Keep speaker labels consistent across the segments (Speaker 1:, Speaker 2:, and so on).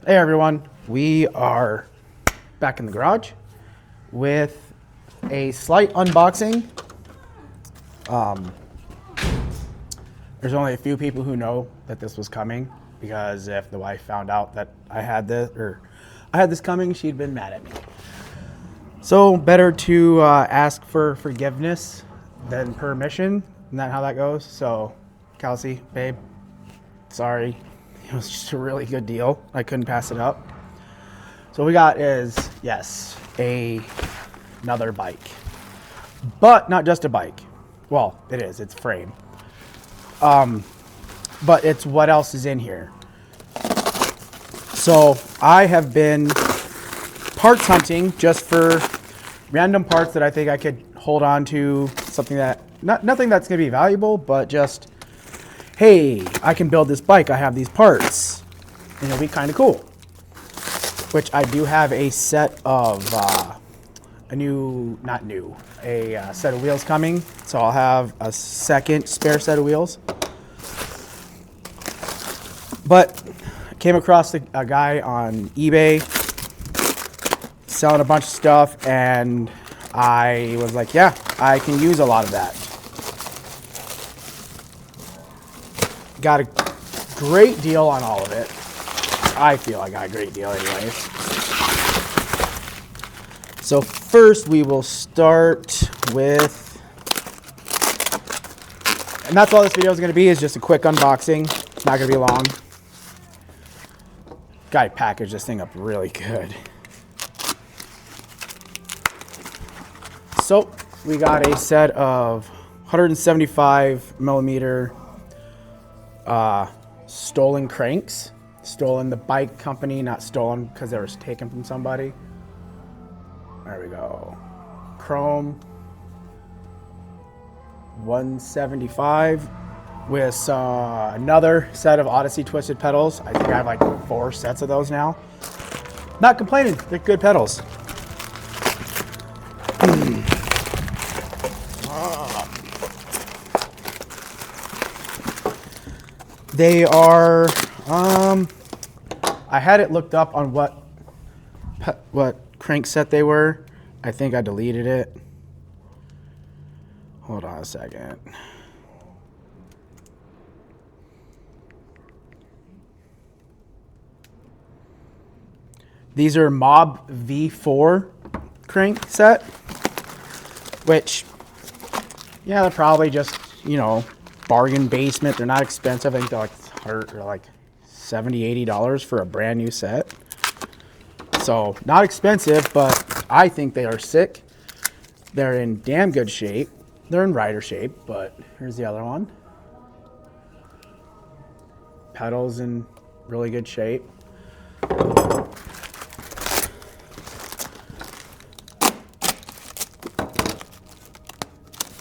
Speaker 1: Hey everyone, we are back in the garage with a slight unboxing. There's only a few people who know that this was coming because if the wife found out that I had this coming, she'd been mad at me. So better to ask for forgiveness than permission. Isn't that how that goes? So, Kelsey, babe, sorry. It was just a really good deal. I couldn't pass it up. So what we got is, yes, another bike. But not just a bike. Well, it is. It's a frame. But it's what else is in here. So I have been parts hunting just for random parts that I think I could hold on to. Something that, nothing that's going to be valuable, but just, hey, I can build this bike. I have these parts. And it'll be kind of cool. Which I do have a set of, a set of wheels coming. So I'll have a second spare set of wheels. But I came across a guy on eBay selling a bunch of stuff, and I was like, yeah, I can use a lot of that. Got a great deal on all of it. I feel I got a great deal anyways. So first we will start with, and that's all this video is going to be, is just a quick unboxing. It's not going to be long. Guy packaged this thing up really good. So we got a set of 175 millimeter stolen cranks. Stolen the bike company, not stolen because they were taken from somebody. There we go. Chrome 175 with another set of Odyssey twisted pedals. I think I have like 4 sets of those now. Not complaining, they're good pedals. They are, I had it looked up on what crank set they were. I think I deleted it. Hold on a second. These are Mob V4 crank set, which, yeah, they're probably just, bargain basement. They're not expensive. I think they're like $70, $80 for a brand new set. So not expensive, but I think they are sick. They're in damn good shape. They're in rider shape, but here's the other one. Pedals in really good shape.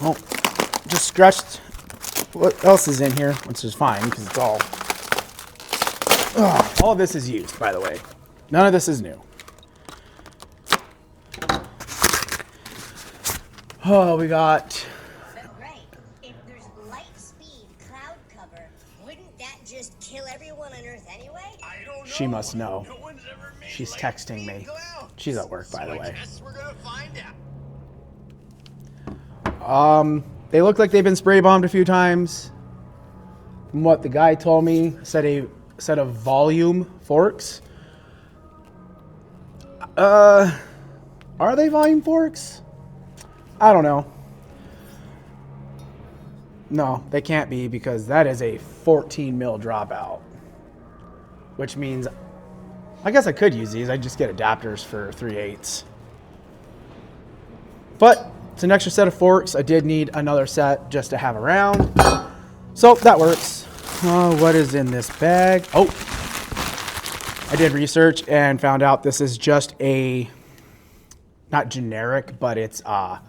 Speaker 1: Oh, just scratched what else is in here, which is fine because it's all of this is used, by the way. None of this is new. Oh, we got.
Speaker 2: But Greg, if there's light speed cloud cover, wouldn't that just kill everyone on Earth anyway?
Speaker 3: I don't know.
Speaker 1: She must know.
Speaker 3: No one's ever made
Speaker 1: She's
Speaker 3: light
Speaker 1: texting
Speaker 3: speed
Speaker 1: me.
Speaker 3: clouds.
Speaker 1: She's at work, by the
Speaker 3: I
Speaker 1: way.
Speaker 3: guess we're gonna find out.
Speaker 1: They look like they've been spray bombed a few times. From what the guy told me, said a set of volume forks. Are they volume forks? I don't know. No, they can't be because that is a 14 mil dropout. Which means, I guess I could use these. I'd just get adapters for 3/8. But it's an extra set of forks. I did need another set just to have around. So that works. What is in this bag? Oh, I did research and found out this is just a, not generic, but it's what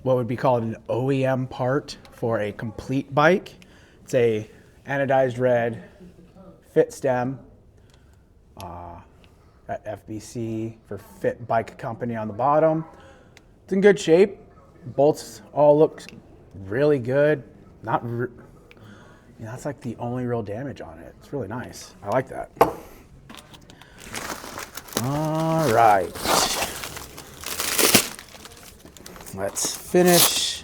Speaker 1: would be called an OEM part for a complete bike. It's a anodized red fit stem. Got FBC for Fit Bike Company on the bottom. It's in good shape. Bolts all look really good. That's like the only real damage on it. It's really nice. I like that. All right. Let's finish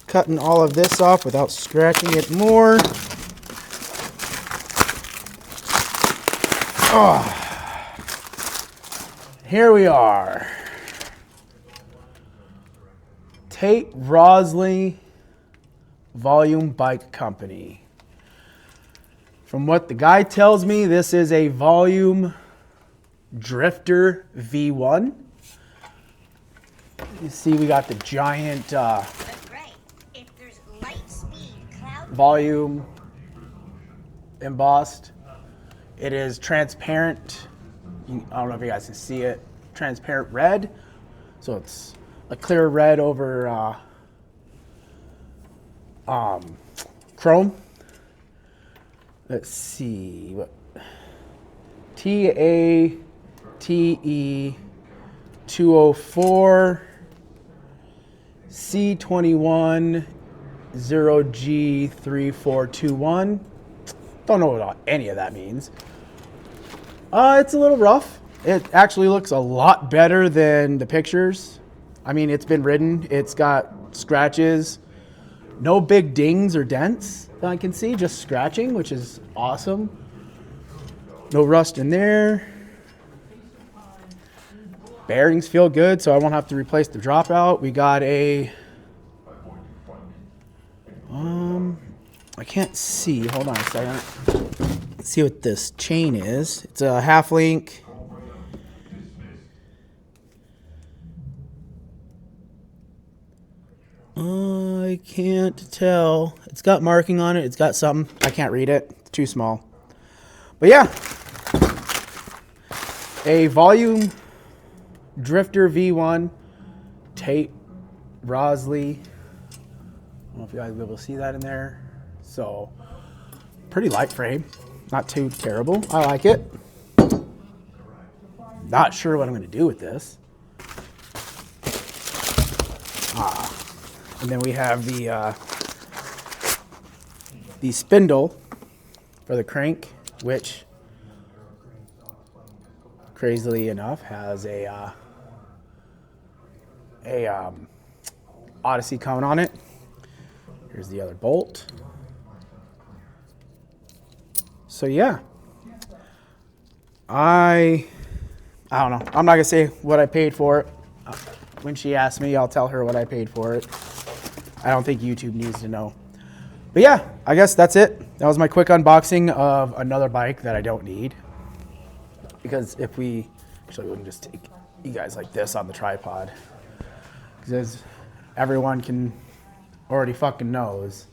Speaker 1: cutting all of this off without scratching it more. Oh. Here we are. Tate Rosley Volume Bike Company. From what the guy tells me, this is a Volume Drifter V1. You see we got the giant
Speaker 2: That's right. If there's light speed cloud
Speaker 1: volume embossed. It is transparent. I don't know if you guys can see it. Transparent red. So it's a clear red over chrome. Let's see. What TATE 204 C21 0G3421. Don't know what any of that means. It's a little rough. It actually looks a lot better than the pictures. I mean, it's been ridden. It's got scratches. No big dings or dents that I can see, just scratching, which is awesome. No rust in there. Bearings feel good, so I won't have to replace the dropout. We got a... I can't see. Hold on a second. Let's see what this chain is. It's a half link. I can't tell. It's got marking on it. It's got something. I can't read it. It's too small. But yeah. A Volume Drifter V1 Tate Rosley. I don't know if you guys will be able to see that in there. So, pretty light frame. Not too terrible. I like it. Not sure what I'm going to do with this. And then we have the spindle for the crank, which, crazily enough, has a Odyssey cone on it. Here's the other bolt. So yeah, I don't know. I'm not gonna say what I paid for it. When she asks me, I'll tell her what I paid for it. I don't think YouTube needs to know. But yeah, I guess that's it. That was my quick unboxing of another bike that I don't need. Because if we, actually we can just take you guys like this on the tripod. Because everyone can already fucking knows,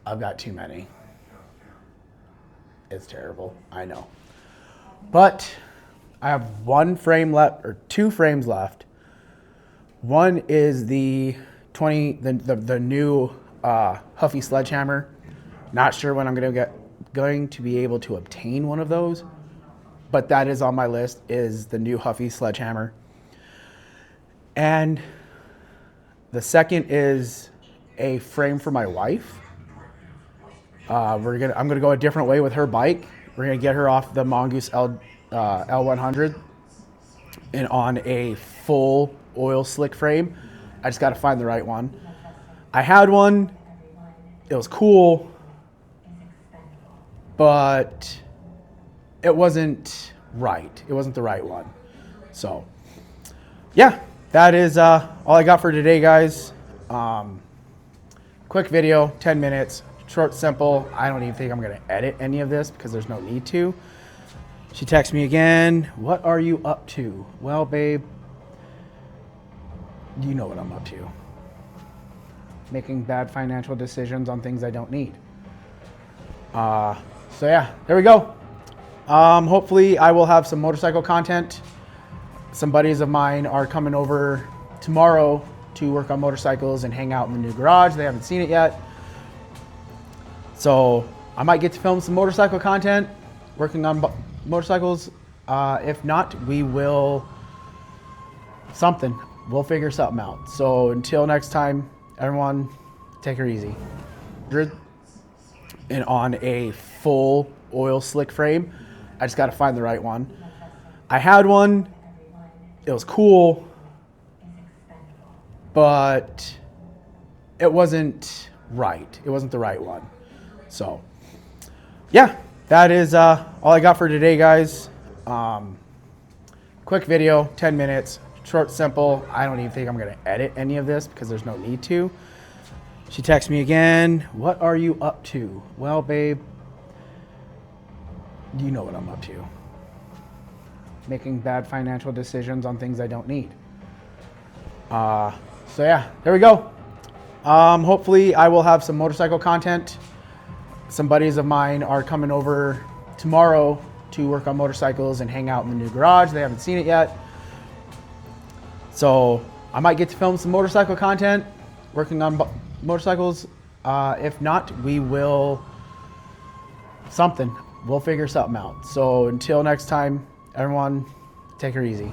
Speaker 1: I've got too many. It's terrible, I know. But I have one frame left, or two frames left. One is the new Huffy Sledgehammer. Not sure when I'm going to be able to obtain one of those, but that is on my list, is the new Huffy Sledgehammer. And the second is a frame for my wife. I'm gonna go a different way with her bike. We're gonna get her off the Mongoose L100 and on a full oil slick frame. I just got to find the right one. I had one. It was cool, but it wasn't right. It wasn't the right one. So, yeah, that is all I got for today, guys. Quick video, 10 minutes, short, simple. I don't even think I'm going to edit any of this because there's no need to. She texts me again. What are you up to? Well, babe, you know what I'm up to. Making bad financial decisions on things I don't need. So yeah, there we go. Hopefully I will have some motorcycle content. Some buddies of mine are coming over tomorrow to work on motorcycles and hang out in the new garage. They haven't seen it yet. So I might get to film some motorcycle content, working on motorcycles. If not, we will we'll figure something out. So until next time, everyone, take her easy. And on a full oil slick frame. I just got to find the right one. I had one. It was cool, but it wasn't right. It wasn't the right one. So, yeah, that is all I got for today, guys. Quick video, 10 minutes, short, simple. I don't even think I'm going to edit any of this because there's no need to. She texts me again. What are you up to? Well, babe, you know what I'm up to. Making bad financial decisions on things I don't need. So yeah, there we go. Hopefully I will have some motorcycle content. Some buddies of mine are coming over tomorrow to work on motorcycles and hang out in the new garage. They haven't seen it yet. So I might get to film some motorcycle content, working on motorcycles. If not, we will something. We'll figure something out. So until next time, everyone, take her easy.